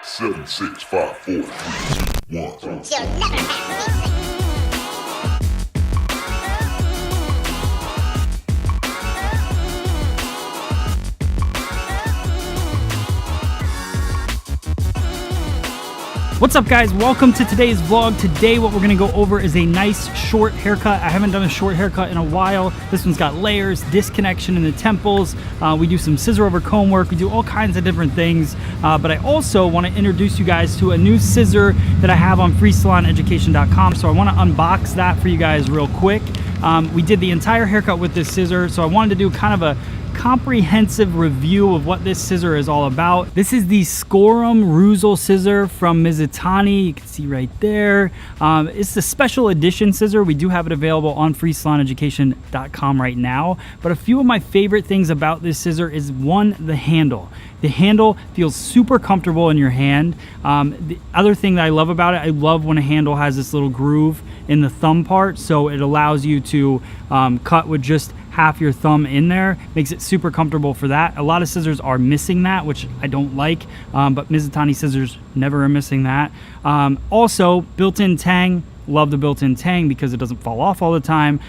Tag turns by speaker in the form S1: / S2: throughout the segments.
S1: 7, 6, 5, 4, 3, 2, 1.
S2: You'll never have me.
S3: What's up, guys? Welcome to today's vlog. Today what we're going to go over is a nice short haircut. I haven't done a short haircut in a while. This one's got layers, disconnection in the temples. We do some scissor over comb work. We do all kinds of different things. But I also want to introduce you guys to a new scissor that I have on freesaloneducation.com. So I want to unbox that for you guys real quick. We did the entire haircut with this scissor, so I wanted to do kind of a comprehensive review of what this scissor is all about. This is the SCISSOR scissor from Mizutani. You can see right there. It's the special edition scissor. We do have it available on freesaloneducation.com right now. But a few of my favorite things about this scissor is, one, the handle. The handle feels super comfortable in your hand. The other thing that I love about it, I love when a handle has this little groove in the thumb part, so it allows you to cut with just half your thumb in there. Makes it super comfortable for that. A lot of scissors are missing that, which I don't like, but Mizutani scissors never are missing that. Also, built-in tang. Love the built-in tang because it doesn't fall off all the time.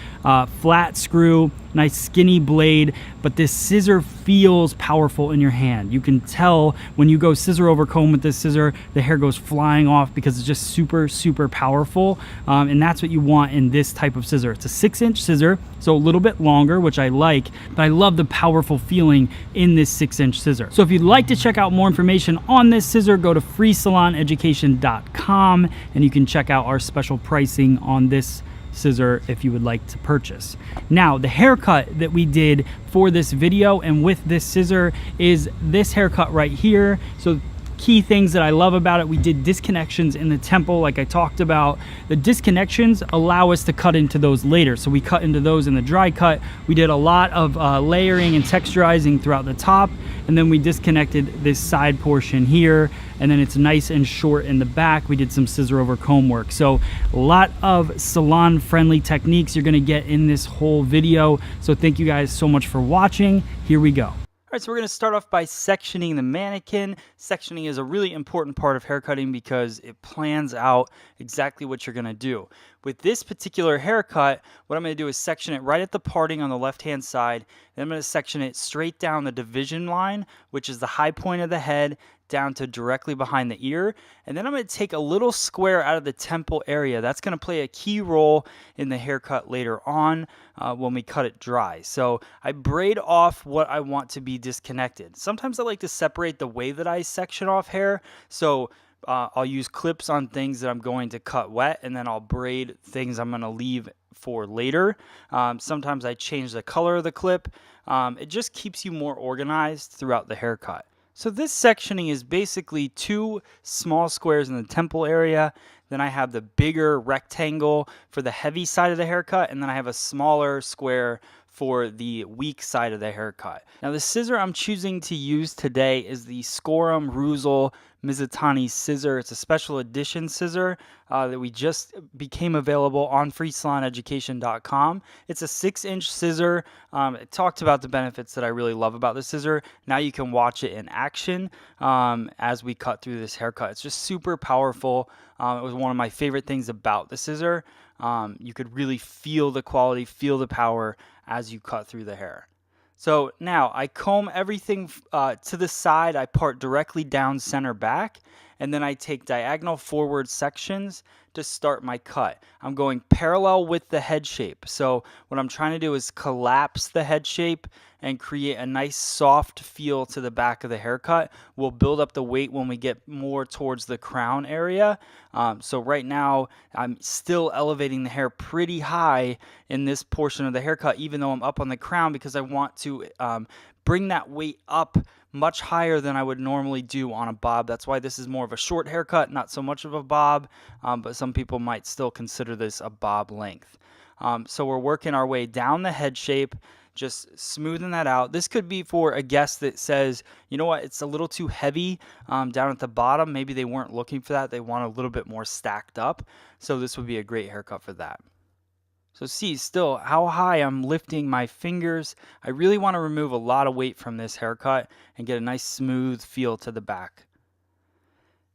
S3: Flat screw, nice skinny blade, but this scissor feels powerful in your hand. You can tell when you go scissor over comb with this scissor, the hair goes flying off because it's just super, super powerful. And that's what you want in this type of scissor. It's a 6-inch scissor, so a little bit longer, which I like, but I love the powerful feeling in this 6-inch scissor. So if you'd like to check out more information on this scissor, go to freesaloneducation.com and you can check out our special pricing on this scissor if you would like to purchase. Now, the haircut that we did for this video and with this scissor is this haircut right here. So key things that I love about it, we did disconnections in the temple like I talked about. The disconnections allow us to cut into those later, so we cut into those in the dry cut. We did a lot of layering and texturizing throughout the top, and then we disconnected this side portion here, and then it's nice and short in the back. We did some scissor over comb work. So a lot of salon friendly techniques you're gonna get in this whole video. So thank you guys so much for watching. Here we go. All right, so we're going to start off by sectioning the mannequin. Sectioning is a really important part of haircutting because it plans out exactly what you're going to do. With this particular haircut, what I'm going to do is section it right at the parting on the left-hand side. Then I'm going to section it straight down the division line, which is the high point of the head, down to directly behind the ear. And then I'm going to take a little square out of the temple area. That's going to play a key role in the haircut later on when we cut it dry. So I braid off what I want to be disconnected. Sometimes I like to separate the way that I section off hair. So I'll use clips on things that I'm going to cut wet, and then I'll braid things I'm going to leave for later. Sometimes I change the color of the clip. It just keeps you more organized throughout the haircut. So this sectioning is basically 2 small squares in the temple area. Then I have the bigger rectangle for the heavy side of the haircut, and then I have a smaller square for the weak side of the haircut. Now the scissor I'm choosing to use today is the SCISSOR Mizutani scissor. It's a special edition scissor that we just became available on freesaloneducation.com. It's a 6-inch scissor. It talked about the benefits that I really love about the scissor. Now you can watch it in action as we cut through this haircut. It's just super powerful. It was one of my favorite things about the scissor. You could really feel the quality, feel the power as you cut through the hair. So now I comb everything to the side. I part directly down center back, and then I take diagonal forward sections to start my cut. I'm going parallel with the head shape. So what I'm trying to do is collapse the head shape and create a nice soft feel to the back of the haircut. We'll build up the weight when we get more towards the crown area. So right now I'm still elevating the hair pretty high in this portion of the haircut, even though I'm up on the crown, because I want to bring that weight up much higher than I would normally do on a bob. That's why this is more of a short haircut, not so much of a bob, but some people might still consider this a bob length. So we're working our way down the head shape, just smoothing that out. This could be for a guest that says, you know what, it's a little too heavy down at the bottom. Maybe they weren't looking for that. They want a little bit more stacked up. So this would be a great haircut for that. So see still how high I'm lifting my fingers. I really want to remove a lot of weight from this haircut and get a nice smooth feel to the back.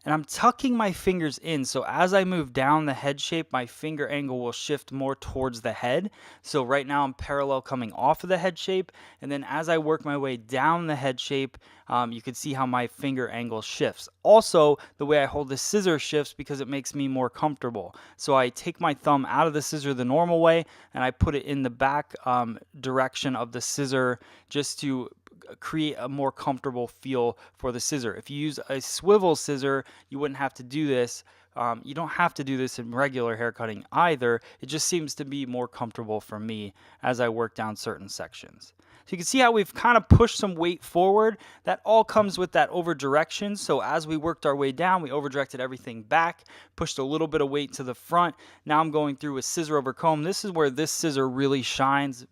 S3: And I'm tucking my fingers in, so as I move down the head shape, my finger angle will shift more towards the head. So right now I'm parallel coming off of the head shape, and then as I work my way down the head shape, you can see how my finger angle shifts. Also, the way I hold the scissor shifts because it makes me more comfortable. So I take my thumb out of the scissor the normal way, and I put it in the back direction of the scissor just to create a more comfortable feel for the scissor. If you use a swivel scissor, you wouldn't have to do this. You don't have to do this in regular hair cutting either. It just seems to be more comfortable for me as I work down certain sections. So you can see how we've kind of pushed some weight forward. That all comes with that over direction. So as we worked our way down, we over directed everything back, pushed a little bit of weight to the front. Now I'm going through with scissor over comb. This is where this scissor really shines,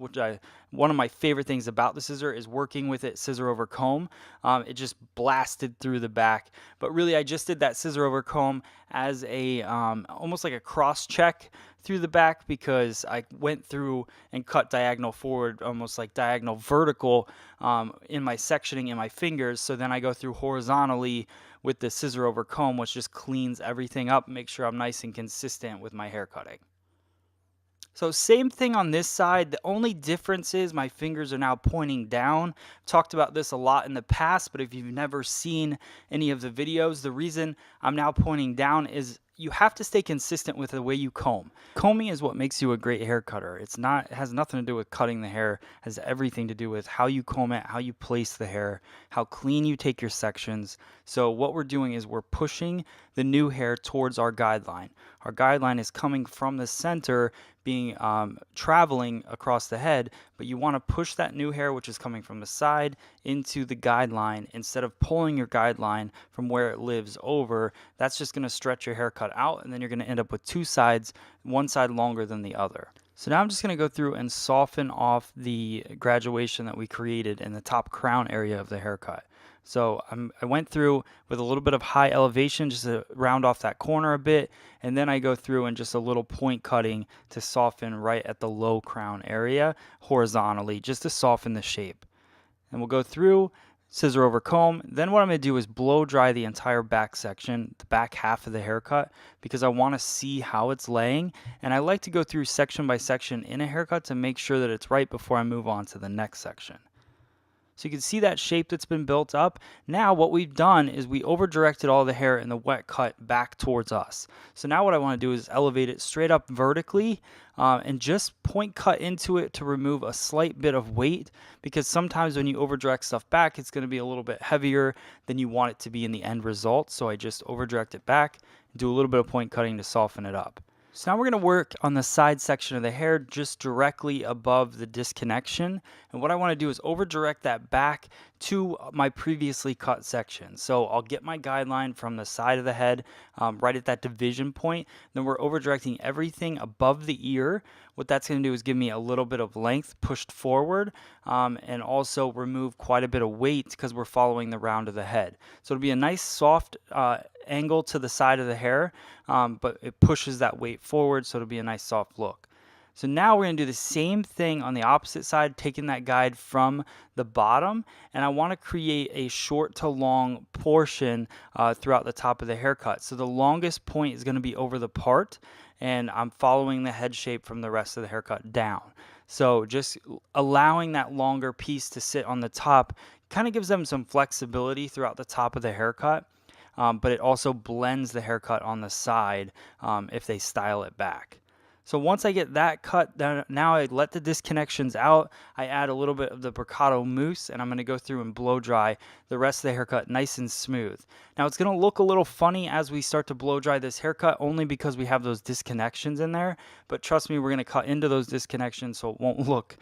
S3: one of my favorite things about the scissor is working with it scissor over comb. It just blasted through the back. But really I just did that scissor over comb as a almost like a cross check through the back, because I went through and cut diagonal forward, almost like diagonal vertical in my sectioning in my fingers. So then I go through horizontally with the scissor over comb, which just cleans everything up, make sure I'm nice and consistent with my hair cutting. So same thing on this side. The only difference is my fingers are now pointing down. Talked about this a lot in the past, but if you've never seen any of the videos, the reason I'm now pointing down is you have to stay consistent with the way you comb. Combing is what makes you a great hair cutter. It has nothing to do with cutting the hair. It has everything to do with how you comb it, how you place the hair, how clean you take your sections. So what we're doing is we're pushing the new hair towards our guideline. Our guideline is coming from the center, being traveling across the head, but you want to push that new hair, which is coming from the side, into the guideline instead of pulling your guideline from where it lives over. That's just going to stretch your haircut out, and then you're going to end up with two sides, one side longer than the other. So now I'm just going to go through and soften off the graduation that we created in the top crown area of the haircut. So I went through with a little bit of high elevation just to round off that corner a bit, and then I go through and just a little point cutting to soften right at the low crown area horizontally, just to soften the shape. And we'll go through, scissor over comb. Then what I'm going to do is blow dry the entire back section, the back half of the haircut, because I want to see how it's laying. And I like to go through section by section in a haircut to make sure that it's right before I move on to the next section. So you can see that shape that's been built up. Now what we've done is we over directed all the hair in the wet cut back towards us. So now what I want to do is elevate it straight up vertically and just point cut into it to remove a slight bit of weight, because sometimes when you over direct stuff back, it's going to be a little bit heavier than you want it to be in the end result. So I just over direct it back and do a little bit of point cutting to soften it up. So now we're going to work on the side section of the hair just directly above the disconnection. And what I want to do is over direct that back to my previously cut section. So I'll get my guideline from the side of the head right at that division point. Then we're over directing everything above the ear. What that's going to do is give me a little bit of length pushed forward and also remove quite a bit of weight because we're following the round of the head. So it'll be a nice soft angle to the side of the hair, but it pushes that weight forward, so it'll be a nice soft look. So now we're going to do the same thing on the opposite side, taking that guide from the bottom, and I want to create a short to long portion throughout the top of the haircut. So the longest point is going to be over the part, and I'm following the head shape from the rest of the haircut down. So just allowing that longer piece to sit on the top kind of gives them some flexibility throughout the top of the haircut. But it also blends the haircut on the side if they style it back. So once I get that cut, now I let the disconnections out. I add a little bit of the Bricato mousse, and I'm going to go through and blow dry the rest of the haircut nice and smooth. Now it's going to look a little funny as we start to blow dry this haircut, only because we have those disconnections in there. But trust me, we're going to cut into those disconnections so it won't look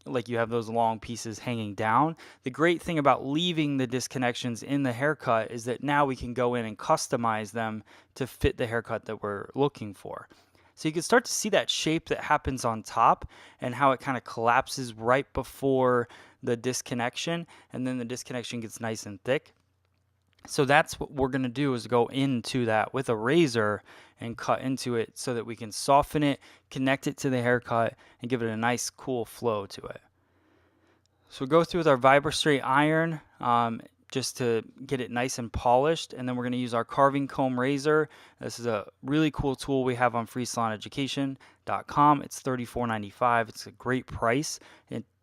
S3: like you have those long pieces hanging down. The great thing about leaving the disconnections in the haircut is that now we can go in and customize them to fit the haircut that we're looking for. So you can start to see that shape that happens on top and how it kind of collapses right before the disconnection, and then the disconnection gets nice and thick. So that's what we're going to do, is go into that with a razor and cut into it so that we can soften it, connect it to the haircut, and give it a nice cool flow to it. So we go through with our VibraStraight iron. just to get it nice and polished. And then we're going to use our carving comb razor. This is a really cool tool we have on freesaloneducation.com. It's $34.95. It's a great price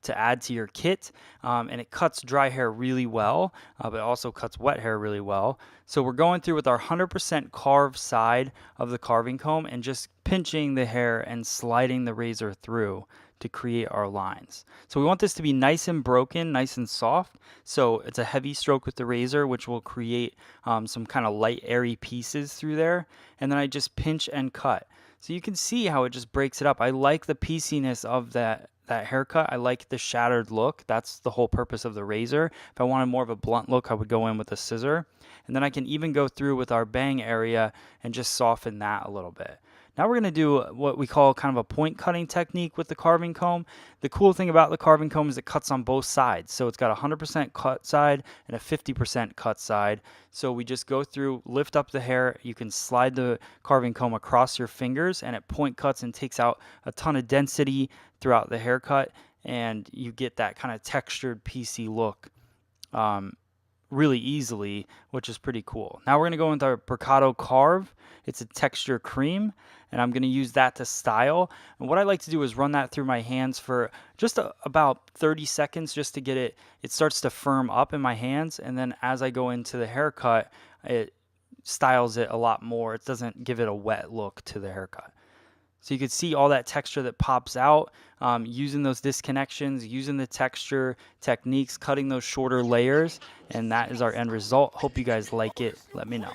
S3: to add to your kit, and it cuts dry hair really well, but it also cuts wet hair really well. So we're going through with our 100% carved side of the carving comb and just pinching the hair and sliding the razor through to create our lines. So we want this to be nice and broken, nice and soft. So it's a heavy stroke with the razor, which will create some kind of light, airy pieces through there. And then I just pinch and cut. So you can see how it just breaks it up. I like the pieciness of that haircut. I like the shattered look. That's the whole purpose of the razor. If I wanted more of a blunt look, I would go in with a scissor. And then I can even go through with our bang area and just soften that a little bit. Now we're going to do what we call kind of a point cutting technique with the carving comb. The cool thing about the carving comb is it cuts on both sides. So it's got a 100% cut side and a 50% cut side. So we just go through, lift up the hair. You can slide the carving comb across your fingers and it point cuts and takes out a ton of density throughout the haircut. And you get that kind of textured piecey look really easily, which is pretty cool. Now we're going to go with our Mercado Carve. It's a texture cream, and I'm going to use that to style. And what I like to do is run that through my hands for just about 30 seconds just to get it starts to firm up in my hands. And then as I go into the haircut, it styles it a lot more. It doesn't give it a wet look to the haircut. So you can see all that texture that pops out using those disconnections, using the texture techniques, cutting those shorter layers, and that is our end result. Hope you guys like it. Let me know.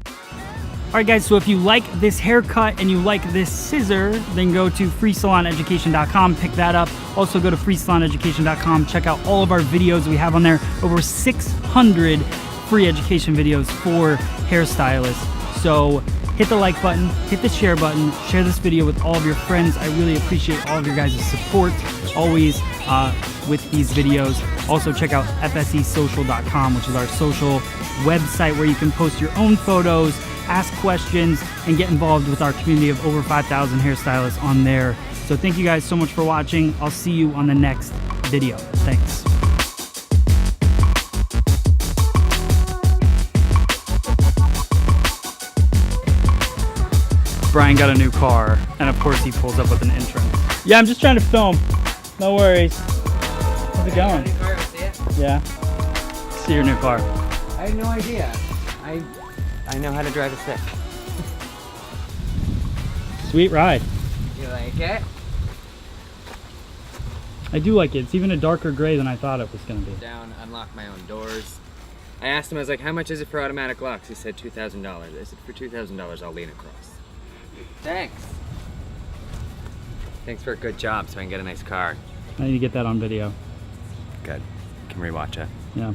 S3: All right, guys, so if you like this haircut and you like this scissor, then go to freesaloneducation.com, pick that up. Also go to freesaloneducation.com, check out all of our videos we have on there. Over 600 free education videos for hairstylists. So hit the like button, hit the share button, share this video with all of your friends. I really appreciate all of your guys' support always with these videos. Also check out fsesocial.com, which is our social website where you can post your own photos, ask questions, and get involved with our community of over 5,000 hairstylists on there. So thank you guys so much for watching. I'll see you on the next video. Thanks. Brian got a new car, and of course he pulls up with an entrance. Yeah, I'm just trying to film. No worries. How's it going?
S4: New car, see it?
S3: Yeah. See your new car.
S4: I had no idea. I know how to drive a stick.
S3: Sweet ride.
S4: You like it?
S3: I do like it. It's even a darker gray than I thought it was going to be.
S4: Down, unlock my own doors. I asked him, I was like, how much is it for automatic locks? He said $2,000. I said, for $2,000, I'll lean across. Thanks. Thanks for a good job so I can get a nice car.
S3: I need to get that on video.
S4: Good. Can rewatch it.
S3: Yeah.